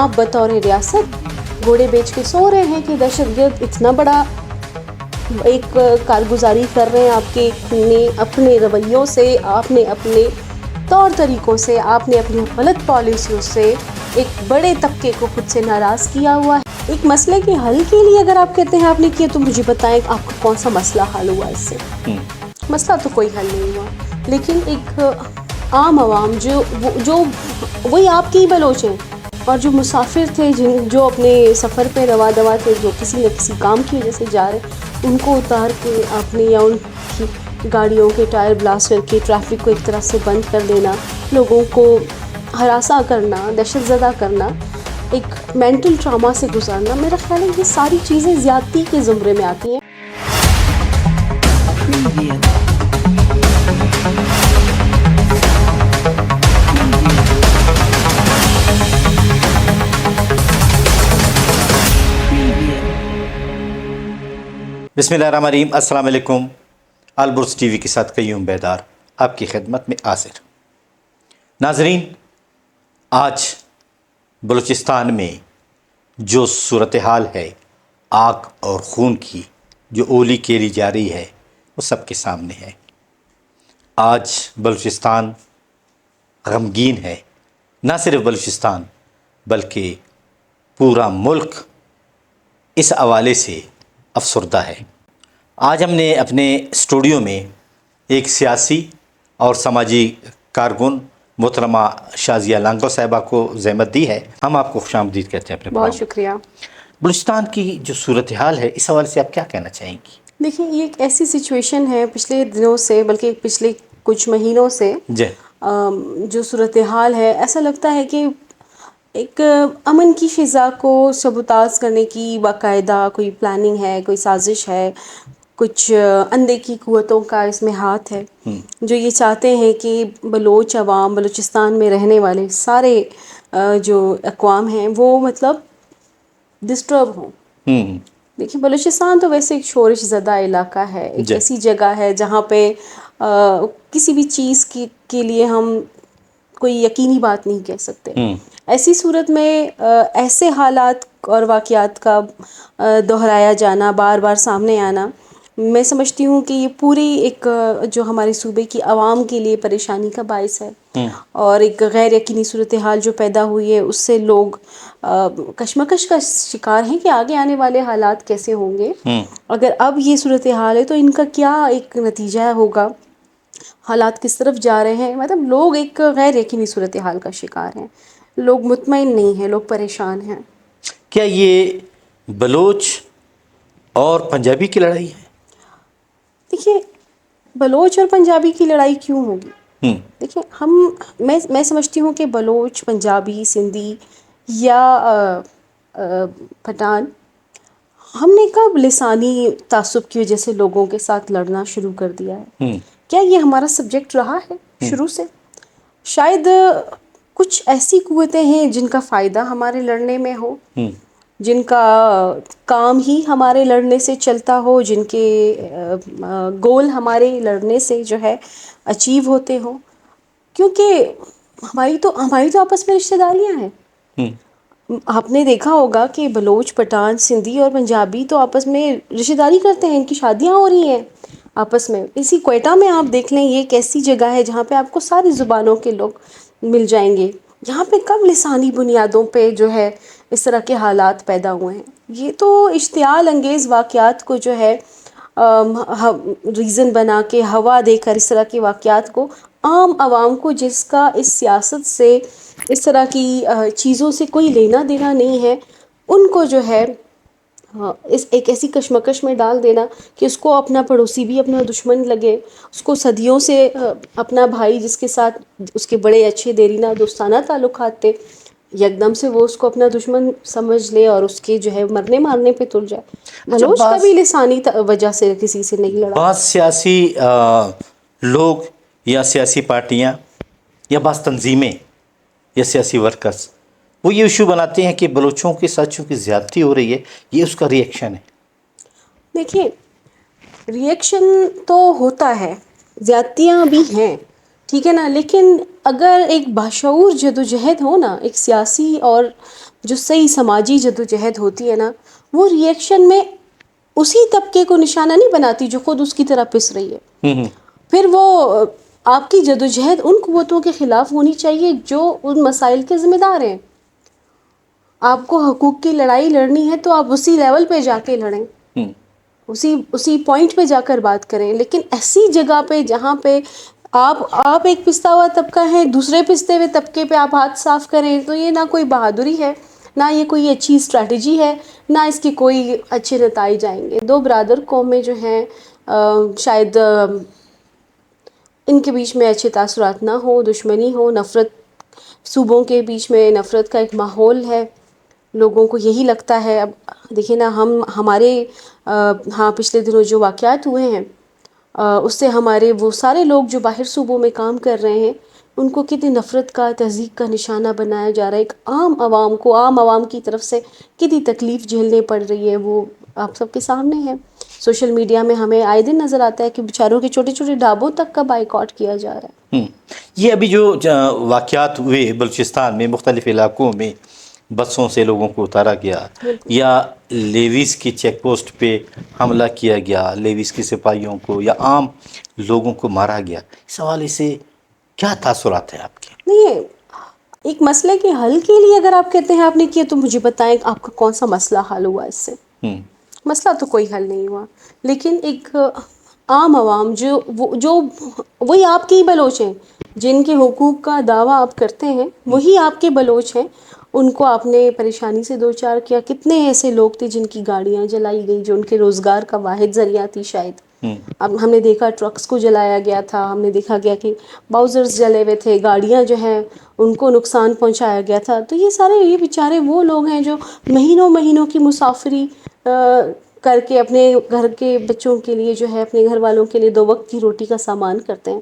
آپ بطور ریاست گھوڑے بیچ کے سو رہے ہیں کہ دہشت گرد اتنا بڑا ایک کارگزاری کر رہے ہیں آپ کے اپنے رویوں سے، آپ نے اپنے طور طریقوں سے، آپ نے اپنی غلط پالیسیوں سے ایک بڑے طبقے کو خود سے ناراض کیا ہوا ہے۔ ایک مسئلے کے حل کے لیے اگر آپ کہتے ہیں آپ نے کیا، تو مجھے بتائیں آپ کا کون سا مسئلہ حل ہوا اس سے؟ مسئلہ تو کوئی حل نہیں ہوا، لیکن ایک عام عوام جو وہی آپ کی بلوچ ہیں اور جو مسافر تھے، جو اپنے سفر پہ رواں دوا تھے، جو کسی نہ کسی کام کی وجہ سے جا رہے، ان کو اتار کے آپ نے یا ان کی گاڑیوں کے ٹائر بلاسٹ کر کے ٹریفک کو ایک طرح سے بند کر دینا، لوگوں کو ہراساں کرنا، دہشت زدہ کرنا، ایک مینٹل ٹراما سے گزارنا، میرا خیال ہے یہ ساری چیزیں زیادتی کے زمرے میں آتی ہیں۔ بسم اللہ الرحمن الرحیم۔ السلام علیکم۔ البرز ٹی وی کے ساتھ قیوم بیدار آپ کی خدمت میں حاضر۔ ناظرین، آج بلوچستان میں جو صورتحال ہے، آگ اور خون کی جو اولی کیلی جا رہی ہے، وہ سب کے سامنے ہے۔ آج بلوچستان غمگین ہے، نہ صرف بلوچستان بلکہ پورا ملک اس حوالے سے افسردہ ہے۔ آج ہم نے اپنے اسٹوڈیو میں ایک سیاسی اور سماجی کارکن محترمہ شازیہ لانگو صاحبہ کو زحمت دی ہے۔ ہم آپ کو خوش آمدید کہتے ہیں اپنے بہت شکریہ۔ بلوچستان کی جو صورتحال ہے، اس حوالے سے آپ کیا کہنا چاہیں گی؟ دیکھیں، یہ ایک ایسی سچویشن ہے پچھلے دنوں سے، بلکہ پچھلے کچھ مہینوں سے جی جو صورتحال ہے، ایسا لگتا ہے کہ ایک امن کی فضا کو سبوتاژ کرنے کی باقاعدہ کوئی پلاننگ ہے، کوئی سازش ہے، کچھ اندھیکی قوتوں کا اس میں ہاتھ ہے، جو یہ چاہتے ہیں کہ بلوچ عوام، بلوچستان میں رہنے والے سارے جو اقوام ہیں وہ مطلب ڈسٹرب ہوں۔ دیکھیں، بلوچستان تو ویسے ایک شورش زدہ علاقہ ہے، ایک ایسی جگہ ہے جہاں پہ کسی بھی چیز کے لیے ہم کوئی یقینی بات نہیں کہہ سکتے۔ ایسی صورت میں ایسے حالات اور واقعات کا دہرایا جانا، بار بار سامنے آنا، میں سمجھتی ہوں کہ یہ پوری ایک جو ہمارے صوبے کی عوام کے لیے پریشانی کا باعث ہے، اور ایک غیر یقینی صورتحال جو پیدا ہوئی ہے، اس سے لوگ کشمکش کا شکار ہیں کہ آگے آنے والے حالات کیسے ہوں گے۔ اگر اب یہ صورتحال ہے تو ان کا کیا ایک نتیجہ ہوگا، حالات کس طرف جا رہے ہیں، مطلب لوگ ایک غیر یقینی صورتحال کا شکار ہیں، لوگ مطمئن نہیں ہیں، لوگ پریشان ہیں۔ کیا یہ بلوچ اور پنجابی کی لڑائی ہے؟ دیکھیے، بلوچ اور پنجابی کی لڑائی کیوں ہوگی؟ دیکھیں، میں سمجھتی ہوں کہ بلوچ، پنجابی، سندھی یا پٹھان، ہم نے کب لسانی تعصب کی وجہ سے لوگوں کے ساتھ لڑنا شروع کر دیا ہے؟ کیا یہ ہمارا سبجیکٹ رہا ہے شروع سے؟ شاید کچھ ایسی قوتیں ہیں جن کا فائدہ ہمارے لڑنے میں ہو، جن کا کام ہی ہمارے لڑنے سے چلتا ہو، جن کے گول ہمارے لڑنے سے جو ہے اچیو ہوتے ہوں، کیونکہ ہماری تو آپس میں رشتہ داریاں ہیں۔ آپ نے دیکھا ہوگا کہ بلوچ، پٹھان، سندھی اور پنجابی تو آپس میں رشتہ داری کرتے ہیں، ان کی شادیاں ہو رہی ہیں آپس میں۔ اسی کوئٹہ میں آپ دیکھ لیں، یہ ایک ایسی جگہ ہے جہاں پہ آپ کو ساری زبانوں کے لوگ مل جائیں گے، جہاں پہ کب لسانی بنیادوں پہ جو ہے اس طرح کے حالات پیدا ہوئے ہیں۔ یہ تو اشتعال انگیز واقعات کو جو ہے ریزن بنا کے، ہوا دے کر، اس طرح کے واقعات کو عام عوام کو، جس کا اس سیاست سے، اس طرح کی چیزوں سے کوئی لینا دینا نہیں ہے، ان کو جو ہے اس ایک ایسی کشمکش میں ڈال دینا کہ اس کو اپنا پڑوسی بھی اپنا دشمن لگے، اس کو صدیوں سے اپنا بھائی جس کے ساتھ اس کے بڑے اچھے دیرینہ دوستانہ تعلقات تھے، یکدم سے وہ اس کو اپنا دشمن سمجھ لے اور اس کے جو ہے مرنے مارنے پہ تل جائے۔ بلوچ کبھی لسانی وجہ سے کسی سے نہیں لڑا۔ بعض سیاسی لوگ یا سیاسی پارٹیاں یا بعض تنظیمیں یا سیاسی ورکرز وہ یہ ایشو بناتے ہیں کہ بلوچوں کے ساتھ چونکہ زیادتی ہو رہی ہے، یہ اس کا ری ایکشن ہے۔ دیکھیں، ری ایکشن تو ہوتا ہے، زیادتیاں بھی ہیں، ٹھیک ہے نا، لیکن اگر ایک باشعور جدوجہد ہو نا، ایک سیاسی اور جو صحیح سماجی جدوجہد ہوتی ہے نا، وہ ریئیکشن میں اسی طبقے کو نشانہ نہیں بناتی جو خود اس کی طرح پس رہی ہے. پھر وہ آپ کی جدوجہد ان قوتوں کے خلاف ہونی چاہیے جو ان مسائل کے ذمہ دار ہیں. آپ کو حقوق کی لڑائی لڑنی ہے تو آپ اسی لیول پہ جا کے لڑیں، اسی پوائنٹ پہ جا کر بات کریں. لیکن ایسی جگہ پہ جہاں پہ آپ ایک پستا ہوا طبقہ ہے، دوسرے پستے ہوئے طبقے پہ آپ ہاتھ صاف کریں، تو یہ نہ کوئی بہادری ہے، نہ یہ کوئی اچھی اسٹریٹجی ہے، نہ اس کے کوئی اچھے نتائج آئیں گے. دو برادر قومیں جو ہیں شاید ان کے بیچ میں اچھے تاثرات نہ ہو، دشمنی ہو، نفرت، صوبوں کے بیچ میں نفرت کا ایک ماحول ہے. لوگوں کو یہی لگتا ہے. اب دیکھیں نا، ہمارے ہاں پچھلے دنوں جو واقعات ہوئے ہیں اس سے ہمارے وہ سارے لوگ جو باہر صوبوں میں کام کر رہے ہیں ان کو کتنی نفرت کا، تہذیب کا نشانہ بنایا جا رہا ہے. ایک عام عوام کی طرف سے کتنی تکلیف جھیلنے پڑ رہی ہے، وہ آپ سب کے سامنے ہے. سوشل میڈیا میں ہمیں آئے دن نظر آتا ہے کہ بیچاروں کے چھوٹے چھوٹے ڈھابوں تک کا بائیکاٹ کیا جا رہا ہے. یہ ابھی جو واقعات ہوئے بلوچستان میں مختلف علاقوں میں، بسوں سے لوگوں کو اتارا گیا بالکل. یا لیویز کی چیک پوسٹ پہ حملہ کیا گیا، لیویز کی سپاہیوں کو یا عام لوگوں کو مارا گیا، اس حوالے سے کیا تاثرات ہیں آپ کے؟ نہیں، ایک مسئلے کے حل کے لیے اگر آپ کہتے ہیں آپ نے کیا، تو مجھے بتائیں آپ کا کون سا مسئلہ حل ہوا اس سے؟ مسئلہ تو کوئی حل نہیں ہوا. لیکن ایک عام عوام جو وہی آپ کے ہی بلوچ ہیں، جن کے حقوق کا دعویٰ آپ کرتے ہیں وہی آپ کے بلوچ ہیں. ان کو آپ نے پریشانی سے دو چار کیا. کتنے ایسے لوگ تھے جن کی گاڑیاں جلائی گئی جو ان کے روزگار کا واحد ذریعہ تھی شاید. اب ہم نے دیکھا ٹرکس کو جلایا گیا تھا، ہم نے دیکھا گیا کہ باؤزرز جلے ہوئے تھے، گاڑیاں جو ہیں ان کو نقصان پہنچایا گیا تھا. تو یہ بیچارے وہ لوگ ہیں جو مہینوں کی مسافری کر کے اپنے گھر کے بچوں کے لیے جو ہے، اپنے گھر والوں کے لیے 2 وقت کی روٹی کا سامان کرتے ہیں.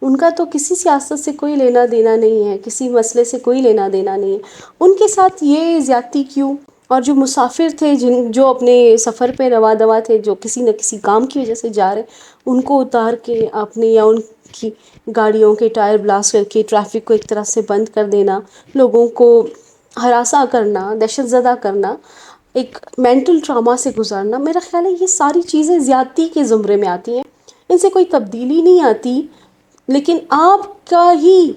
ان کا تو کسی سیاست سے کوئی لینا دینا نہیں ہے، کسی مسئلے سے کوئی لینا دینا نہیں ہے. ان کے ساتھ یہ زیادتی کیوں؟ اور جو مسافر تھے، جو اپنے سفر پہ رواں دواں تھے، جو کسی نہ کسی کام کی وجہ سے جا رہے، ان کو اتار کے آپ نے، یا ان کی گاڑیوں کے ٹائر بلاسٹ کر کے ٹریفک کو ایک طرح سے بند کر دینا، لوگوں کو ہراساں کرنا، دہشت زدہ کرنا، ایک مینٹل ٹراما سے گزارنا. میرا خیال ہے یہ ساری چیزیں زیادتی کے زمرے میں آتی ہیں، ان سے کوئی تبدیلی نہیں آتی. لیکن آپ کا ہی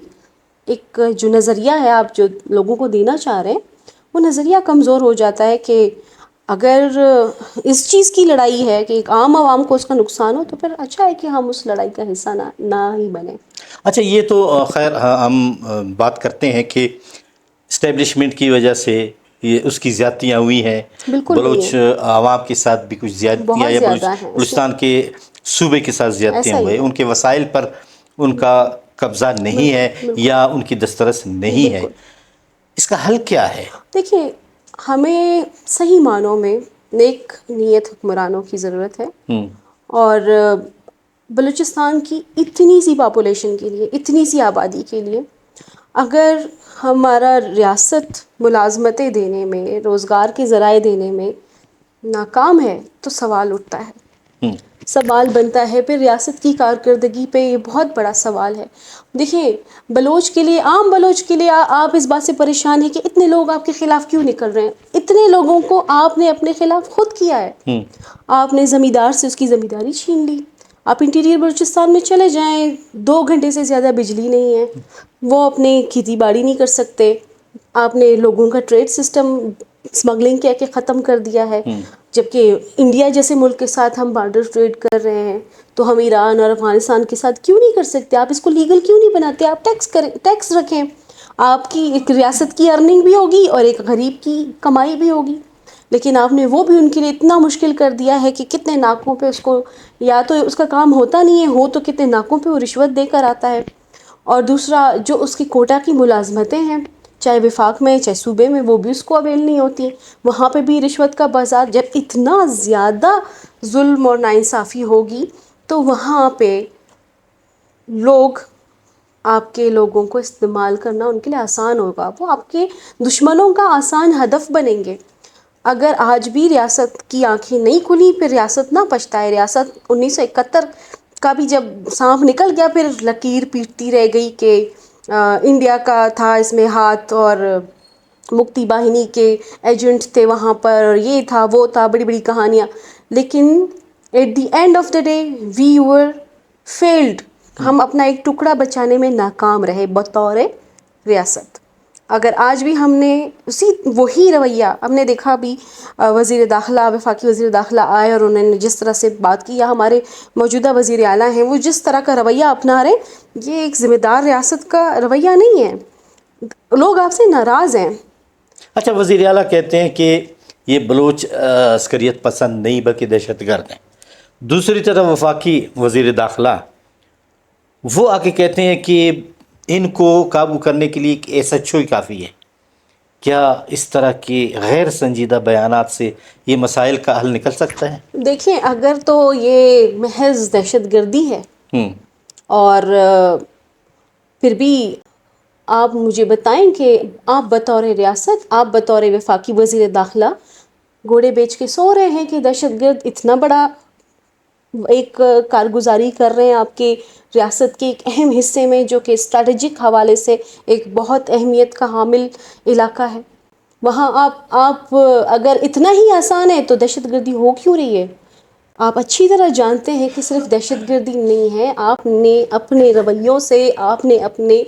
ایک جو نظریہ ہے، آپ جو لوگوں کو دینا چاہ رہے ہیں، وہ نظریہ کمزور ہو جاتا ہے کہ اگر اس چیز کی لڑائی ہے کہ ایک عام عوام کو اس کا نقصان ہو، تو پھر اچھا ہے کہ ہم اس لڑائی کا حصہ نہ ہی بنیں. اچھا، یہ تو خیر ہم بات کرتے ہیں کہ اسٹیبلشمنٹ کی وجہ سے یہ اس کی زیادتیاں ہوئی ہیں، بالکل ہوئی بلوچ ہیں، عوام کے ساتھ بھی کچھ زیادتیاں، بہت یا زیادہ ہیں اس میں. بلوچستان کے صوبے کے ساتھ زیادتیاں ایسا ہی ہوئے، ہے. ان کے وسائل پر ان کا قبضہ نہیں بالکل ہے بالکل یا ان کی دسترس نہیں ہے. بالکل. اس کا حل کیا ہے؟ دیکھیں، ہمیں صحیح معنوں میں نیک نیت حکمرانوں کی ضرورت ہے. اور بلوچستان کی اتنی سی پاپولیشن کے لیے، اتنی سی آبادی کے لیے، اگر ہمارا ریاست ملازمتیں دینے میں، روزگار کے ذرائع دینے میں ناکام ہے، تو سوال اٹھتا ہے، سوال بنتا ہے. پھر ریاست کی کارکردگی پہ یہ بہت بڑا سوال ہے. دیکھیں، بلوچ کے لیے، عام بلوچ کے لیے آپ اس بات سے پریشان ہیں کہ اتنے لوگ آپ کے خلاف کیوں نکل رہے ہیں. اتنے لوگوں کو آپ نے اپنے خلاف خود کیا ہے. آپ نے زمیندار سے اس کی زمینداری چھین لی. آپ انٹیریئر بلوچستان میں چلے جائیں، 2 گھنٹے سے زیادہ بجلی نہیں ہے، وہ اپنے کھیتی باڑی نہیں کر سکتے. آپ نے لوگوں کا ٹریڈ سسٹم اسمگلنگ کیا کہ ختم کر دیا ہے. جبکہ انڈیا جیسے ملک کے ساتھ ہم بارڈر ٹریڈ کر رہے ہیں، تو ہم ایران اور افغانستان کے ساتھ کیوں نہیں کر سکتے؟ آپ اس کو لیگل کیوں نہیں بناتے؟ آپ ٹیکس رکھیں. آپ کی ایک ریاست کی ارننگ بھی ہوگی اور ایک غریب کی کمائی بھی ہوگی. لیکن آپ نے وہ بھی ان کے لیے اتنا مشکل کر دیا ہے کہ کتنے ناکوں پہ اس کو، یا تو اس کا کام ہوتا نہیں ہے، ہو تو کتنے ناکوں پہ وہ رشوت دے کر آتا ہے. اور دوسرا، جو اس کی کوٹا کی ملازمتیں ہیں، چاہے وفاق میں چاہے صوبے میں، وہ بھی اس کو اویل نہیں ہوتی. وہاں پہ بھی رشوت کا بازار. جب اتنا زیادہ ظلم اور ناانصافی ہوگی تو وہاں پہ لوگ، آپ کے لوگوں کو استعمال کرنا ان کے لیے آسان ہوگا. وہ آپ کے دشمنوں کا آسان ہدف بنیں گے. اگر آج بھی ریاست کی آنکھیں نہیں کھلی، پھر ریاست نہ پچھتائے. ریاست 1971 کا بھی جب سانپ نکل گیا، پھر لکیر پیٹتی رہ گئی کہ انڈیا کا تھا اس میں ہاتھ، اور مکتی باہنی کے ایجنٹ تھے وہاں پر، یہ تھا وہ تھا، بڑی بڑی کہانیاں. لیکن at the end of the day we were field. ہم اپنا ایک ٹکڑا بچانے میں ناکام رہے بطور ریاست. اگر آج بھی ہم نے وہی رویہ، ہم نے دیکھا بھی وزیر داخلہ، وفاقی وزیر داخلہ آئے اور انہوں نے جس طرح سے بات کی، یا ہمارے موجودہ وزیر اعلیٰ ہیں وہ جس طرح کا رویہ اپنا رہے، یہ ایک ذمہ دار ریاست کا رویہ نہیں ہے. لوگ آپ سے ناراض ہیں. اچھا، وزیر اعلیٰ کہتے ہیں کہ یہ بلوچ عسکریت پسند نہیں بلکہ دہشت گرد ہیں. دوسری طرف وفاقی وزیر داخلہ وہ آ کے کہتے ہیں کہ ان کو قابو کرنے کے لیے ایک ایس ایچ او ہی کافی ہے. کیا اس طرح کے غیر سنجیدہ بیانات سے یہ مسائل کا حل نکل سکتا ہے؟ دیکھیں، اگر تو یہ محض دہشت گردی ہے اور پھر بھی آپ مجھے بتائیں کہ آپ بطور ریاست، آپ بطور وفاقی وزیر داخلہ گھوڑے بیچ کے سو رہے ہیں کہ دہشت گرد اتنا بڑا ایک کارگزاری کر رہے ہیں آپ کے ریاست کے ایک اہم حصے میں، جو کہ اسٹریٹجک حوالے سے ایک بہت اہمیت کا حامل علاقہ ہے. وہاں آپ اگر اتنا ہی آسان ہے تو دہشت گردی ہو کیوں رہی ہے؟ آپ اچھی طرح جانتے ہیں کہ صرف دہشت گردی نہیں ہے. آپ نے اپنے رویوں سے، آپ نے اپنے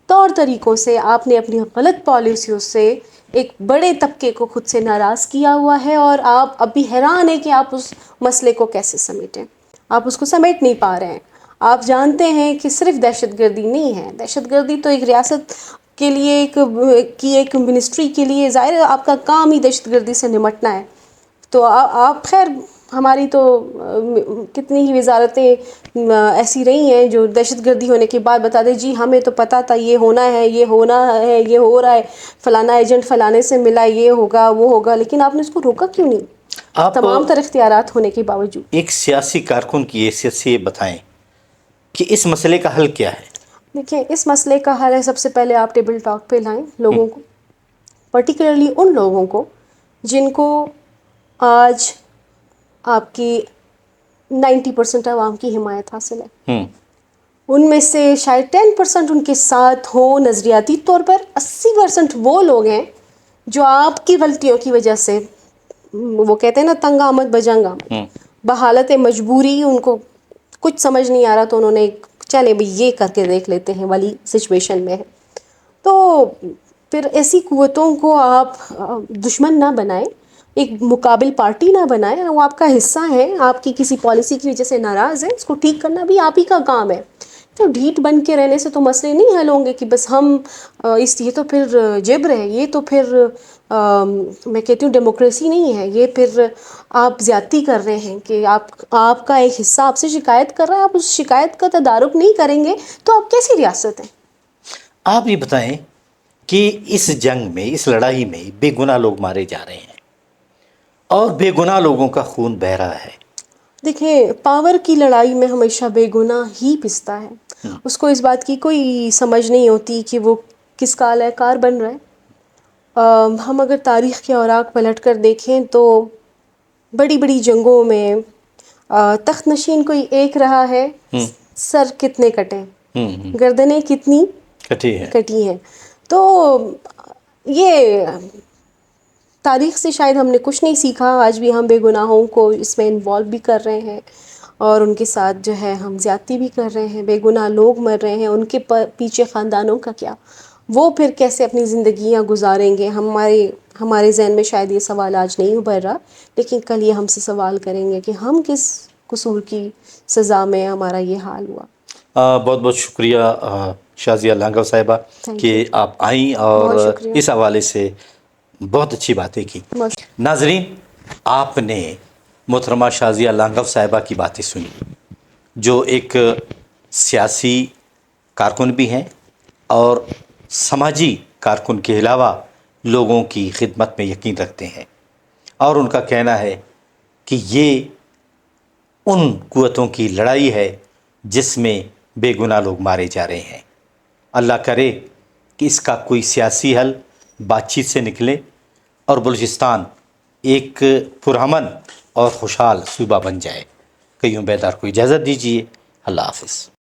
طور طریقوں سے، آپ نے اپنی غلط پالیسیوں سے ایک بڑے طبقے کو خود سے ناراض کیا ہوا ہے، اور آپ اب بھی حیران ہیں کہ آپ اس مسئلے کو کیسے سمیٹیں. آپ اس کو سمیٹ نہیں پا رہے ہیں. آپ جانتے ہیں کہ صرف دہشت گردی نہیں ہے. دہشت گردی تو ایک ریاست کے لیے ایک منسٹری کے لیے ظاہر ہے آپ کا کام ہی دہشت گردی سے نمٹنا ہے. تو آپ خیر، ہماری تو کتنی ہی وزارتیں ایسی رہی ہیں جو دہشت گردی ہونے کے بعد بتا دیں جی ہمیں تو پتہ تھا یہ ہونا ہے، یہ ہونا ہے، یہ ہو رہا ہے، فلانا ایجنٹ فلانے سے ملا، یہ ہوگا وہ ہوگا. لیکن آپ نے اس کو روکا کیوں نہیں آپ تمام تر اختیارات ہونے کے باوجود؟ ایک سیاسی کارکن کی حیثیت سے یہ بتائیں کہ اس مسئلے کا حل کیا ہے؟ دیکھیں، اس مسئلے کا حل ہے سب سے پہلے آپ ٹیبل ٹاک پہ لائیں لوگوں کو، پرٹیکولرلی ان لوگوں کو جن کو آج آپ کی 90% عوام کی حمایت حاصل ہے. ان میں سے شاید 10% ان کے ساتھ ہوں نظریاتی طور پر. 80% وہ لوگ ہیں جو آپ کی غلطیوں کی وجہ سے، وہ کہتے ہیں نا تنگ آمد بجنگ آمد، بحالت مجبوری ان کو کچھ سمجھ نہیں آ رہا تو انہوں نے چلے بھئی یہ کر کے دیکھ لیتے ہیں والی سچویشن میں ہے. تو پھر ایسی قوتوں کو آپ دشمن نہ بنائیں، ایک مقابل پارٹی نہ بنائیں. وہ آپ کا حصہ ہے، آپ کی کسی پالیسی کی وجہ سے ناراض ہے، اس کو ٹھیک کرنا بھی آپ ہی کا کام ہے. تو ڈھیٹ بن کے رہنے سے تو مسئلے نہیں حل ہوں گے کہ بس ہم یہ تو پھر جبر ہے، یہ تو پھر میں کہتی ہوں ڈیموکریسی نہیں ہے، یہ پھر آپ زیادتی کر رہے ہیں کہ آپ کا ایک حصہ آپ سے شکایت کر رہا ہے، آپ اس شکایت کا تدارک نہیں کریں گے تو آپ کیسی ریاست ہیں؟ آپ یہ بتائیں کہ اس جنگ میں، اس لڑائی میں بے گناہ لوگ مارے جا رہے ہیں اور بے گناہ لوگوں کا خون بہہ رہا ہے. دیکھیں، پاور کی لڑائی میں ہمیشہ بے گناہ ہی پستا ہے. اس کو اس بات کی کوئی سمجھ نہیں ہوتی کہ وہ کس کا اعلی کار بن رہا ہے. ہم اگر تاریخ کے اوراق پلٹ کر دیکھیں تو بڑی بڑی جنگوں میں تخت نشین کوئی ایک رہا ہے، سر کتنے کٹے، گردنیں کتنی کٹی ہیں. تو یہ تاریخ سے شاید ہم نے کچھ نہیں سیکھا. آج بھی ہم بے گناہوں کو اس میں انوالو بھی کر رہے ہیں اور ان کے ساتھ جو ہے ہم زیادتی بھی کر رہے ہیں. بے گناہ لوگ مر رہے ہیں، ان کے پیچھے خاندانوں کا کیا؟ وہ پھر کیسے اپنی زندگیاں گزاریں گے؟ ہمارے ذہن میں شاید یہ سوال آج نہیں ابھر رہا، لیکن کل یہ ہم سے سوال کریں گے کہ ہم کس قصور کی سزا میں ہمارا یہ حال ہوا. بہت بہت شکریہ شازیہ لانگھو صاحبہ تھینک کہ یو. آپ آئیں بہت اور شکریہ. اس حوالے سے بہت اچھی باتیں کی. ناظرین، آپ نے محترمہ شازیہ لانگھو صاحبہ کی باتیں سنی، جو ایک سیاسی کارکن بھی ہیں اور سماجی کارکن کے علاوہ لوگوں کی خدمت میں یقین رکھتے ہیں. اور ان کا کہنا ہے کہ یہ ان قوتوں کی لڑائی ہے جس میں بے گناہ لوگ مارے جا رہے ہیں. اللہ کرے کہ اس کا کوئی سیاسی حل بات چیت سے نکلے اور بلوچستان ایک پرامن اور خوشحال صوبہ بن جائے. قیوم بیدار کو اجازت دیجیے. اللہ حافظ.